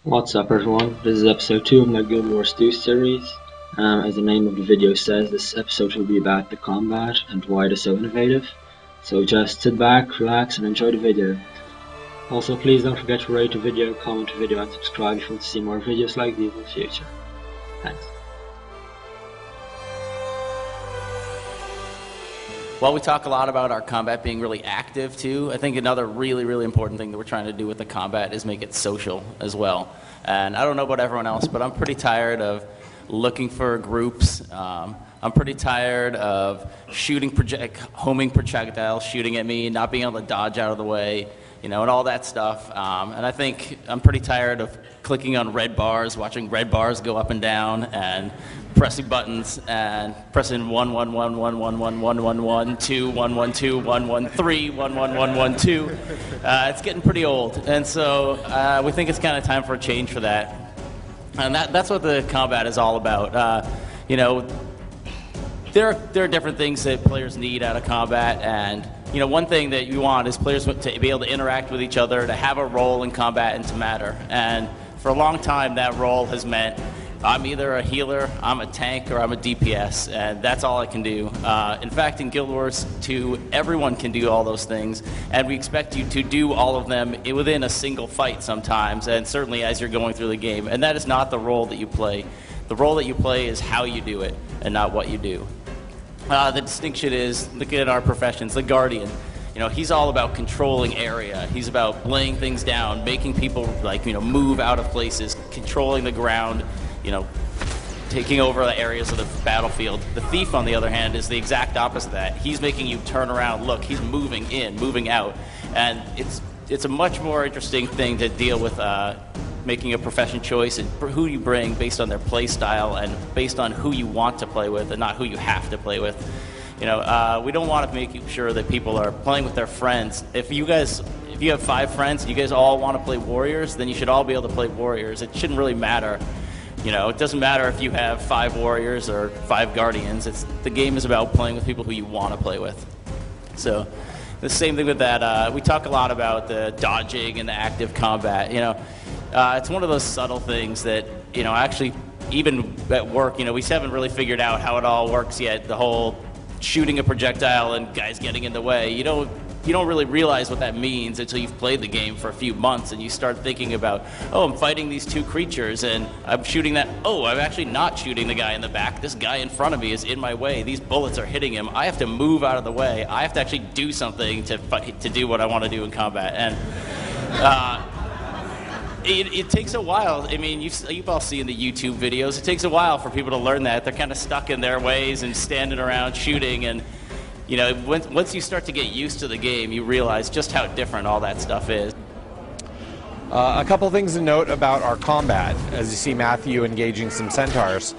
What's up everyone, this is episode 2 of my Guild Wars 2 series. As the name of the video says, this episode will be about the combat and why it is so innovative. So just sit back, relax and enjoy the video. Also please don't forget to rate the video, comment the video and subscribe if you want to see more videos like these in the future. Thanks. Well, we talk a lot about our combat being really active too. I think another really important thing that we're trying to do with the combat is make it social as well. And I don't know about everyone else, but I'm pretty tired of looking for groups. I'm pretty tired of homing projectiles, shooting at me, not being able to dodge out of the way, and all that stuff. And I think I'm pretty tired of clicking on red bars, watching red bars go up and down, and pressing buttons and pressing 1 1 1 1 1 1 1 1 1 2 1 1 2 1 1 3 1 1 1 1 2. It's getting pretty old, and so we think it's kind of time for a change for that. And that's what the combat is all about. There are different things that players need out of combat, and one thing that you want is players to be able to interact with each other, to have a role in combat, and to matter. And for a long time, that role has meant I'm either a healer, I'm a tank, or I'm a DPS, and that's all I can do. In fact, in Guild Wars 2, everyone can do all those things, and we expect you to do all of them within a single fight sometimes, and certainly as you're going through the game. And that is not the role that you play. The role that you play is how you do it, and not what you do. The distinction is, looking at our professions, the Guardian. He's all about controlling area. He's about laying things down, making people move out of places, controlling the ground, taking over the areas of the battlefield. The Thief, on the other hand, is the exact opposite of that. He's making you turn around, look, he's moving in, moving out. And it's a much more interesting thing to deal with making a profession choice and who you bring based on their play style and based on who you want to play with and not who you have to play with. We don't want to make sure that people are playing with their friends. If you have 5 friends and you guys all want to play warriors, then you should all be able to play warriors. It shouldn't really matter. It doesn't matter if you have 5 warriors or 5 guardians. The game is about playing with people who you want to play with. So the same thing with that. We talk a lot about the dodging and the active combat. It's one of those subtle things that, actually, even at work, we haven't really figured out how it all works yet. The whole shooting a projectile and guys getting in the way. You don't really realize what that means until you've played the game for a few months and you start thinking about, oh, I'm fighting these 2 creatures and I'm shooting that. Oh, I'm actually not shooting the guy in the back. This guy in front of me is in my way. These bullets are hitting him. I have to move out of the way. I have to actually do something to do what I want to do in combat. And it takes a while. I mean, you've all seen the YouTube videos. It takes a while for people to learn that. They're kind of stuck in their ways and standing around shooting. And once you start to get used to the game, you realize just how different all that stuff is. A couple things to note about our combat, as you see Matthew engaging some centaurs.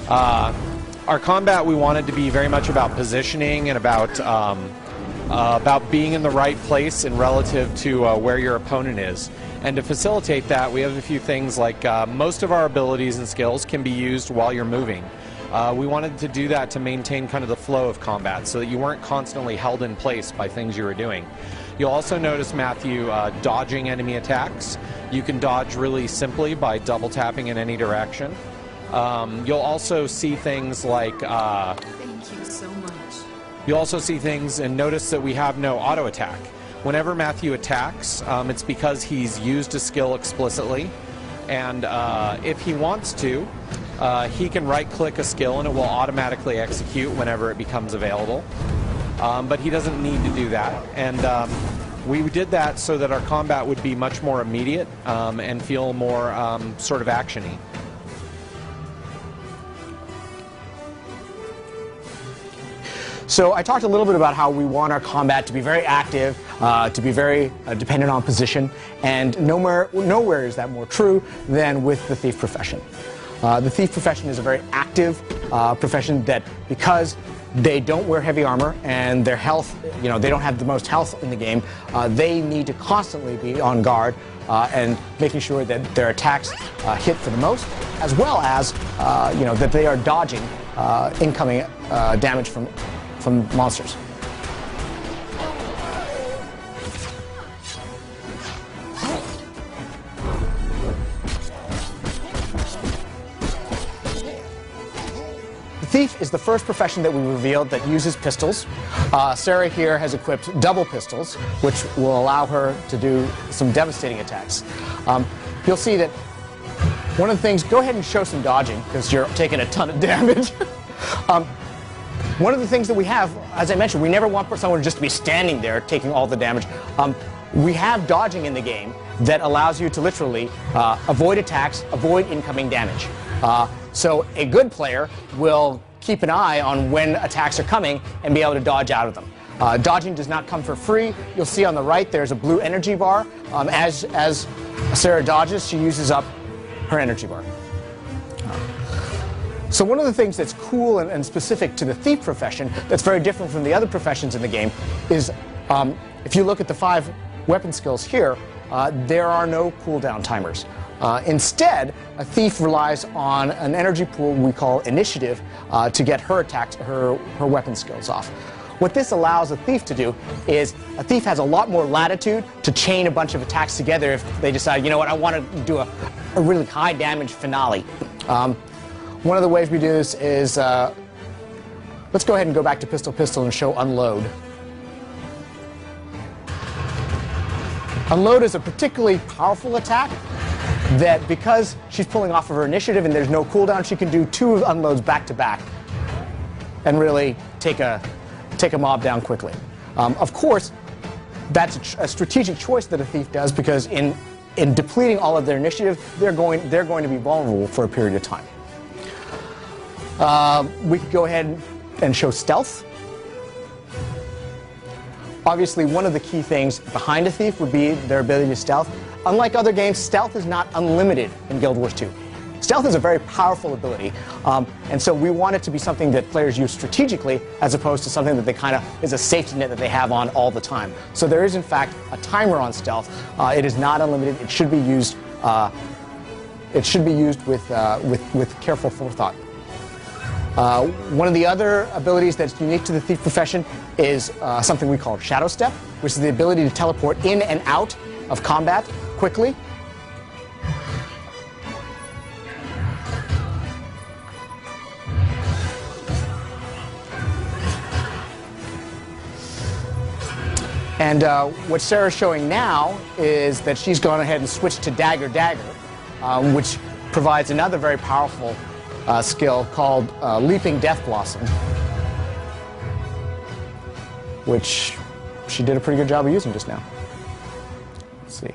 Our combat, we wanted to be very much about positioning and about being in the right place and relative to where your opponent is. And to facilitate that, we have a few things like most of our abilities and skills can be used while you're moving. We wanted to do that to maintain kind of the flow of combat so that you weren't constantly held in place by things you were doing. You'll also notice Matthew dodging enemy attacks. You can dodge really simply by double tapping in any direction. You'll also see things like Thank you so much. you'll also see things and notice that we have no auto attack. Whenever Matthew attacks, it's because he's used a skill explicitly, and if he wants to, he can right-click a skill and it will automatically execute whenever it becomes available. But he doesn't need to do that, and we did that so that our combat would be much more immediate and feel more sort of action-y. So I talked a little bit about how we want our combat to be very active, to be very dependent on position, and nowhere is that more true than with the thief profession. The thief profession is a very active profession that, because they don't wear heavy armor and their health, they don't have the most health in the game, they need to constantly be on guard and making sure that their attacks hit for the most, as well as that they are dodging incoming damage from monsters. Thief is the first profession that we revealed that uses pistols. Sarah here has equipped double pistols, which will allow her to do some devastating attacks. You'll see that one of the things, go ahead and show some dodging, because you're taking a ton of damage. One of the things that we have, as I mentioned, we never want someone just to be standing there taking all the damage. We have dodging in the game that allows you to literally avoid attacks, avoid incoming damage. So a good player will keep an eye on when attacks are coming and be able to dodge out of them. Dodging does not come for free. You'll see on the right there's a blue energy bar. As Sarah dodges, she uses up her energy bar. So one of the things that's cool and specific to the thief profession that's very different from the other professions in the game is if you look at the 5 weapon skills here, there are no cooldown timers. Instead, a thief relies on an energy pool we call initiative to get her attacks, her weapon skills off. What this allows a thief to do is a thief has a lot more latitude to chain a bunch of attacks together if they decide, you know what, I want to do a really high damage finale. One of the ways we do this is, let's go ahead and go back to Pistol Pistol and show Unload. Unload is a particularly powerful attack that because she's pulling off of her initiative and there's no cooldown, she can do 2 unloads back to back and really take a mob down quickly. Of course, that's a strategic choice that a thief does because in depleting all of their initiative, they're going to be vulnerable for a period of time. We could go ahead and show stealth. Obviously, one of the key things behind a thief would be their ability to stealth. Unlike other games, stealth is not unlimited in Guild Wars 2. Stealth is a very powerful ability, and so we want it to be something that players use strategically as opposed to something that they kind of is a safety net that they have on all the time. So there is, in fact, a timer on stealth. It is not unlimited. It should be used. It should be used with careful forethought. One of the other abilities that's unique to the thief profession is something we call Shadow Step, which is the ability to teleport in and out of combat quickly. And what Sarah's showing now is that she's gone ahead and switched to Dagger Dagger, which provides another very powerful skill called Leaping Death Blossom, which she did a pretty good job of using just now. Let's see.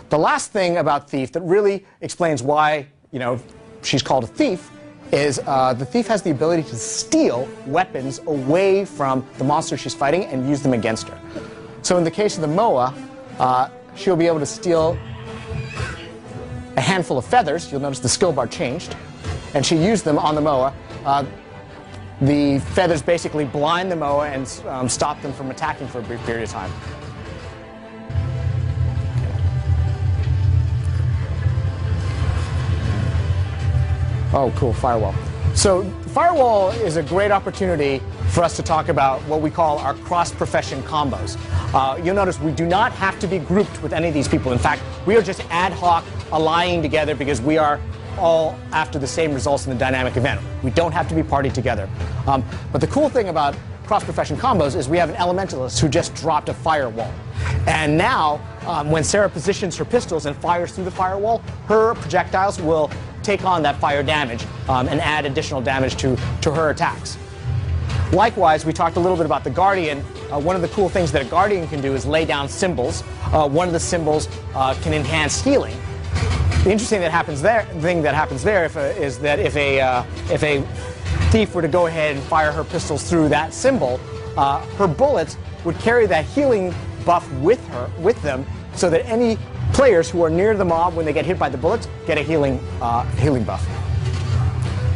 The last thing about Thief that really explains why, she's called a thief is the thief has the ability to steal weapons away from the monster she's fighting and use them against her. So in the case of the Moa, she'll be able to steal a handful of feathers. You'll notice the skill bar changed. And she used them on the Moa. The feathers basically blind the Moa and stop them from attacking for a brief period of time. Oh, cool, Firewall. So Firewall is a great opportunity for us to talk about what we call our cross-profession combos. You'll notice we do not have to be grouped with any of these people. In fact, we are just ad hoc allying together because we are all after the same results in the dynamic event. We don't have to be partied together. But the cool thing about cross-profession combos is we have an elementalist who just dropped a firewall. And now, when Sarah positions her pistols and fires through the firewall, her projectiles will take on that fire damage and add additional damage to her attacks. Likewise, we talked a little bit about the Guardian. One of the cool things that a Guardian can do is lay down symbols. One of the symbols can enhance healing. The interesting thing that happens there is that if a thief were to go ahead and fire her pistols through that symbol, her bullets would carry that healing buff with them, so that any players who are near the mob when they get hit by the bullets get a healing buff.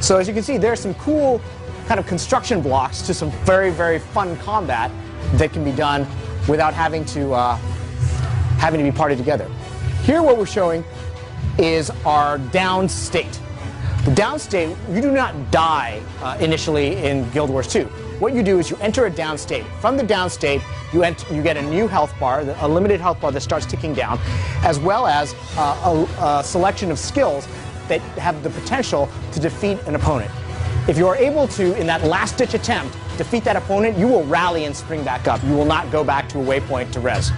So as you can see, there's some cool kind of construction blocks to some very, very fun combat that can be done without having to be partied together. Here what we're showing is our down state. The down state, you do not die initially in Guild Wars 2. What you do is you enter a down state. From the down state, you get a new health bar, a limited health bar that starts ticking down, as well as a selection of skills that have the potential to defeat an opponent. If you are able to, in that last-ditch attempt, defeat that opponent, you will rally and spring back up. You will not go back to a waypoint to res.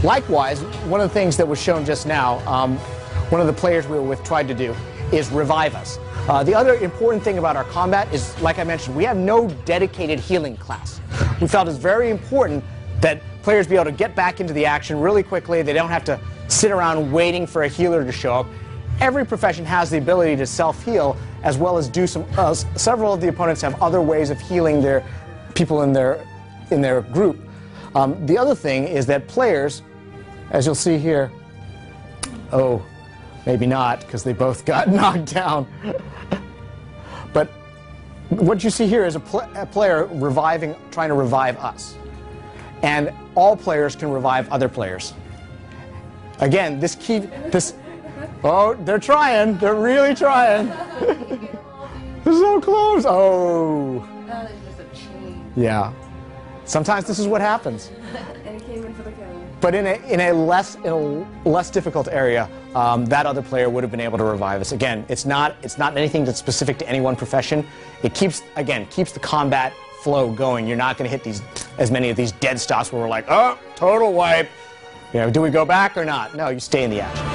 Likewise, one of the things that was shown just now, one of the players we were with tried to do, is revive us. The other important thing about our combat is, like I mentioned, we have no dedicated healing class. We felt it's very important that players be able to get back into the action really quickly. They don't have to sit around waiting for a healer to show up. Every profession has the ability to self-heal, as well as do some. Several of the opponents have other ways of healing their people in their group. The other thing is that players, as you'll see here, oh, maybe not, because they both got knocked down. But what you see here is a player trying to revive us. And all players can revive other players. Again, oh, they're trying. They're really trying. They're so close. Oh. That is just a chain. Yeah. Sometimes this is what happens. And it came in for the kill. But in a less difficult area, that other player would have been able to revive us. Again, it's not anything that's specific to any one profession. It keeps the combat flow going. You're not going to hit as many of these dead stops where we're like, oh, total wipe. You know, do we go back or not? No, you stay in the action.